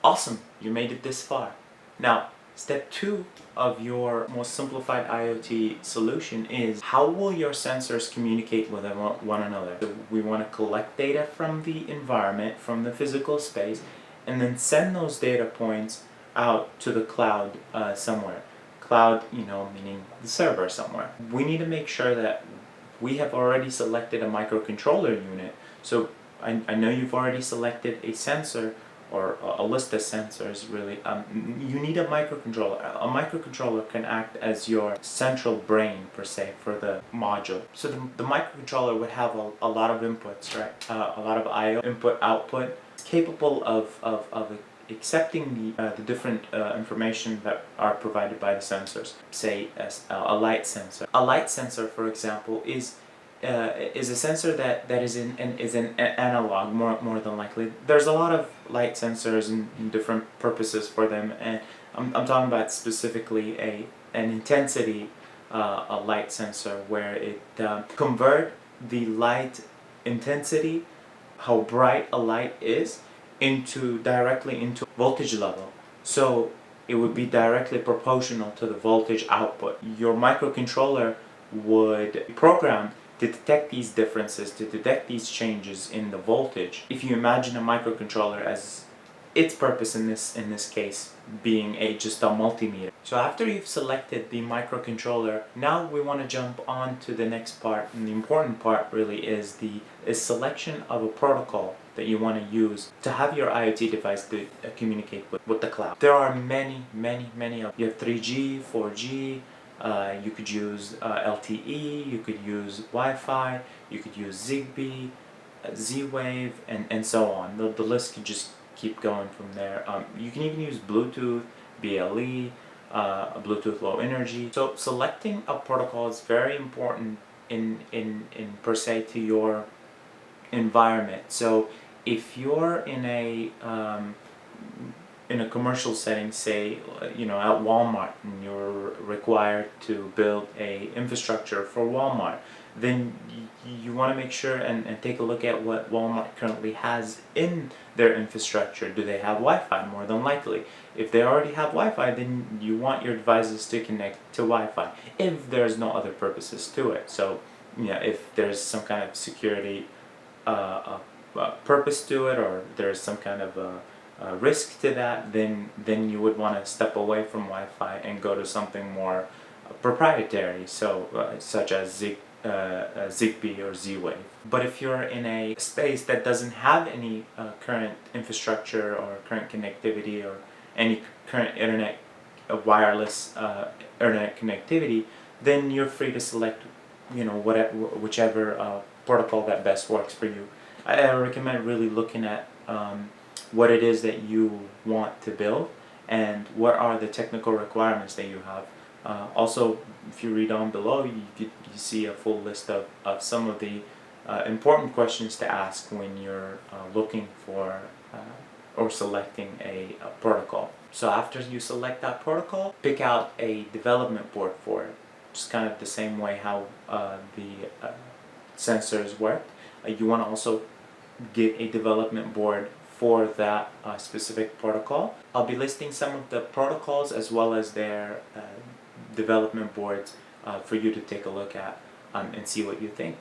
Awesome, you made it this far. Now, step 2 of your most simplified IoT solution is how will your sensors communicate with one another? So we want to collect data from the environment, from the physical space, and then send those data points out to the cloud somewhere. Cloud, meaning the server somewhere. We need to make sure that we have already selected a microcontroller unit. So I know you've already selected a sensor or a list of sensors really. You need a microcontroller. A microcontroller can act as your central brain per se for the module. So the microcontroller would have a lot of inputs, right? A lot of I/O input output. It's capable of accepting the different information that are provided by the sensors. Say a light sensor. A light sensor, for example, is a sensor that is an analog more than likely. There's a lot of light sensors and different purposes for them, and I'm talking about specifically an intensity a light sensor where it convert the light intensity, how bright a light is, directly into voltage level. So it would be directly proportional to the voltage output. Your microcontroller would be programmed to detect these differences, to detect these changes in the voltage. If you imagine a microcontroller as its purpose in this case being just a multimeter. So after you've selected the microcontroller, now we want to jump on to the next part, and the important part really is selection of a protocol that you want to use to have your IoT device to communicate with the cloud. There are many of them. You have 3G, 4G, you could use LTE, you could use Wi-Fi, you could use Zigbee, Z-Wave, and so on. The list could just keep going from there. You can even use Bluetooth, BLE, Bluetooth Low Energy. So selecting a protocol is very important in per se to your environment. So if you're in a commercial setting, say at Walmart, and you're required to build a infrastructure for Walmart, then you want to make sure and take a look at what Walmart currently has in their infrastructure. Do they have Wi-Fi? More than likely. If they already have Wi-Fi, then you want your devices to connect to Wi-Fi if there's no other purposes to it. So if there's some kind of security purpose to it, or there's some kind of risk to that, then you would want to step away from Wi-Fi and go to something more proprietary, so such as Zigbee or Z-Wave. But if you're in a space that doesn't have any current infrastructure or current connectivity or any current internet wireless internet connectivity, then you're free to select whichever protocol that best works for you. I recommend really looking at what it is that you want to build and what are the technical requirements that you have. Also, if you read on below, you see a full list of some of the important questions to ask when you're looking for or selecting a protocol. So after you select that protocol, pick out a development board for it. Just kind of the same way how the sensors work. You want to also get a development board for that specific protocol. I'll be listing some of the protocols as well as their development boards for you to take a look at and see what you think.